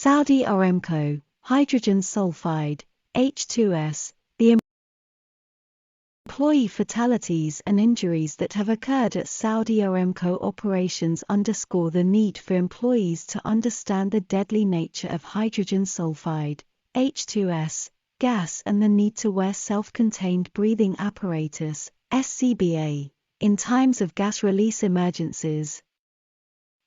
Saudi Aramco, hydrogen sulfide, H2S, the employee fatalities and injuries that have occurred at Saudi Aramco operations underscore the need for employees to understand the deadly nature of hydrogen sulfide, H2S, gas and the need to wear self-contained breathing apparatus, SCBA, in times of gas release emergencies.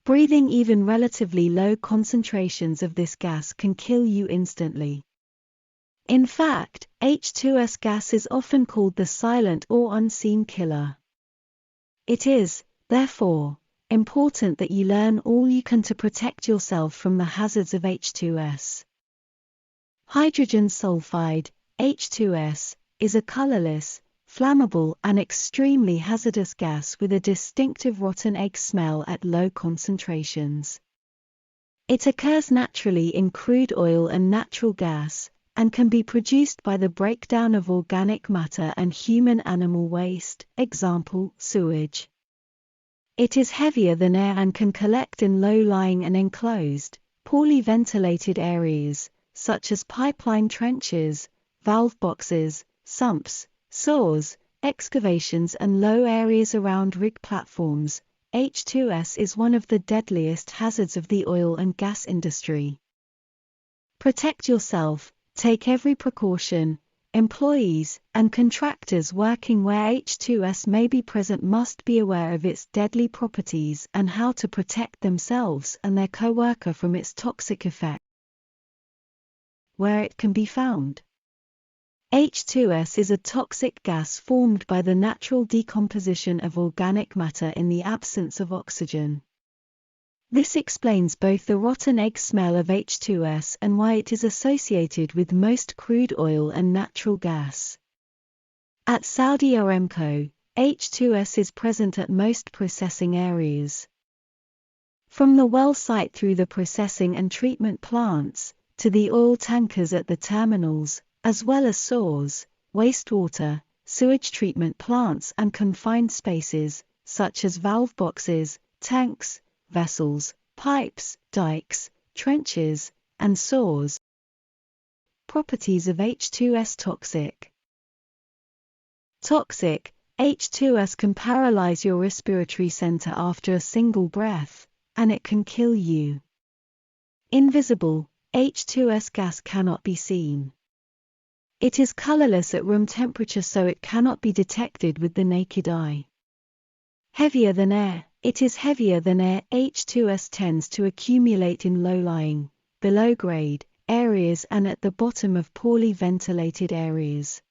Breathing even relatively low concentrations of this gas can kill you instantly. In fact, H2S gas is often called the silent or unseen killer. It is, therefore, important that you learn all you can to protect yourself from the hazards of H2S. Hydrogen sulfide, H2S, is a colorless, flammable and extremely hazardous gas with a distinctive rotten egg smell at low concentrations. It occurs naturally in crude oil and natural gas, and can be produced by the breakdown of organic matter and human-animal waste, example, sewage. It is heavier than air and can collect in low-lying and enclosed, poorly ventilated areas, such as pipeline trenches, valve boxes, sumps, saws, excavations and low areas around rig platforms. H2S is one of the deadliest hazards of the oil and gas industry. Protect yourself, take every precaution. Employees and contractors working where H2S may be present must be aware of its deadly properties and how to protect themselves and their co-worker from its toxic effect. Where it can be found. H2S is a toxic gas formed by the natural decomposition of organic matter in the absence of oxygen. This explains both the rotten egg smell of H2S and why it is associated with most crude oil and natural gas. At Saudi Aramco, H2S is present at most processing areas. From the well site through the processing and treatment plants, to the oil tankers at the terminals, as well as saws, wastewater, sewage treatment plants and confined spaces, such as valve boxes, tanks, vessels, pipes, dikes, trenches, and saws. Properties of H2S toxic. Toxic, H2S can paralyze your respiratory center after a single breath, and it can kill you. Invisible, H2S gas cannot be seen. It is colorless at room temperature, so it cannot be detected with the naked eye. Heavier than air, it is heavier than air. H2S tends to accumulate in low-lying, below-grade areas and at the bottom of poorly ventilated areas.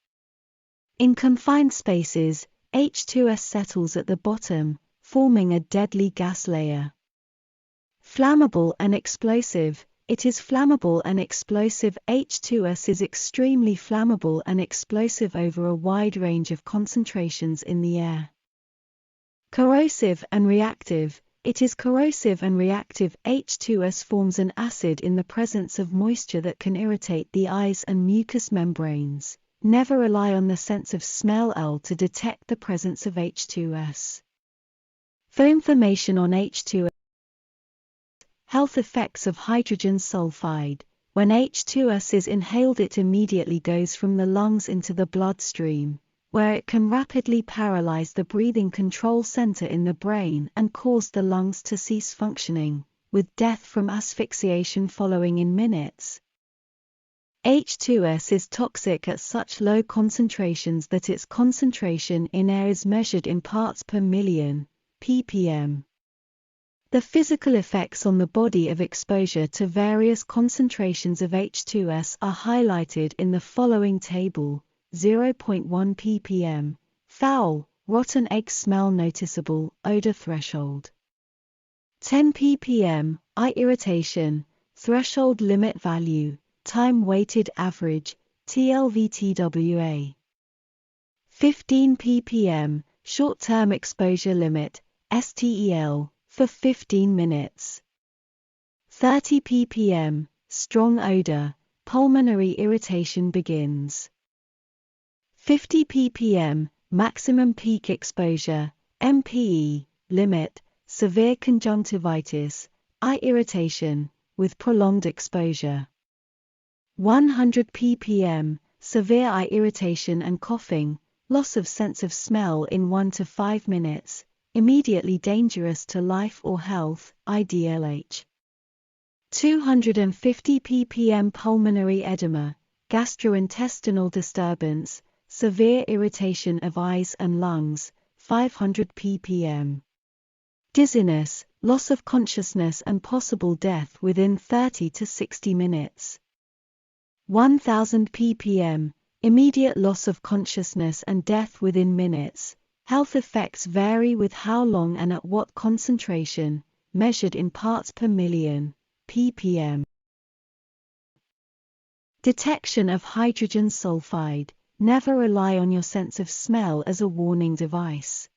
In confined spaces, H2S settles at the bottom, forming a deadly gas layer. Flammable and explosive. It is flammable and explosive. H2S is extremely flammable and explosive over a wide range of concentrations in the air. Corrosive and reactive. It is corrosive and reactive. H2S forms an acid in the presence of moisture that can irritate the eyes and mucous membranes. Never rely on the sense of smell to detect the presence of H2S. For information on H2S, health effects of hydrogen sulfide. When H2S is inhaled, it immediately goes from the lungs into the bloodstream, where it can rapidly paralyze the breathing control center in the brain and cause the lungs to cease functioning, with death from asphyxiation following in minutes. H2S is toxic at such low concentrations that its concentration in air is measured in parts per million, ppm. The physical effects on the body of exposure to various concentrations of H2S are highlighted in the following table: 0.1 ppm, foul, rotten egg smell noticeable, odor threshold. 10 ppm, eye irritation, threshold limit value, time weighted average, TLVTWA. 15 ppm, short-term exposure limit, STEL, for 15 minutes. 30 ppm, strong odor, pulmonary irritation begins. 50 ppm, maximum peak exposure, MPE, limit, severe conjunctivitis, eye irritation, with prolonged exposure. 100 ppm, severe eye irritation and coughing, loss of sense of smell in 1 to 5 minutes, immediately dangerous to life or health, IDLH. 250 ppm pulmonary edema, gastrointestinal disturbance, severe irritation of eyes and lungs, 500 ppm. Dizziness, loss of consciousness and possible death within 30 to 60 minutes. 1000 ppm, immediate loss of consciousness and death within minutes. Health effects vary with how long and at what concentration, measured in parts per million, ppm. Detection of hydrogen sulfide. Never rely on your sense of smell as a warning device.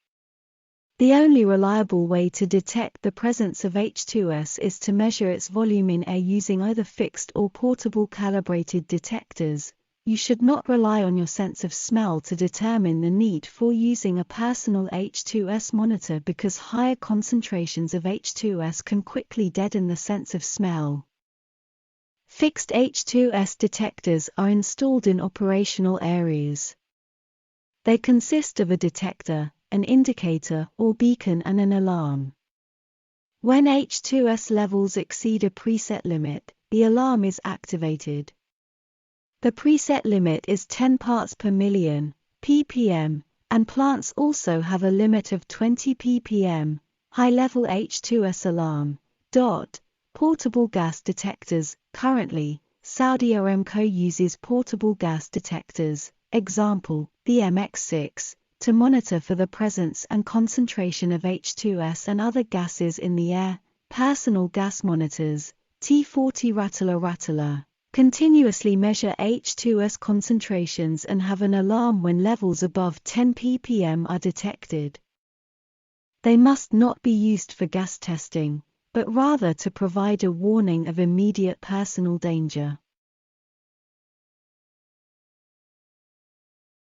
The only reliable way to detect the presence of H2S is to measure its volume in air using either fixed or portable calibrated detectors. You should not rely on your sense of smell to determine the need for using a personal H2S monitor because higher concentrations of H2S can quickly deaden the sense of smell. Fixed H2S detectors are installed in operational areas. They consist of a detector, an indicator or beacon and an alarm. When H2S levels exceed a preset limit, the alarm is activated. The preset limit is 10 parts per million, ppm, and plants also have a limit of 20 ppm, high-level H2S alarm. Portable gas detectors. Currently, Saudi Aramco uses portable gas detectors, example, the MX6, to monitor for the presence and concentration of H2S and other gases in the air. Personal gas monitors, T40 Rattler, continuously measure H2S concentrations and have an alarm when levels above 10 ppm are detected. They must not be used for gas testing, but rather to provide a warning of immediate personal danger.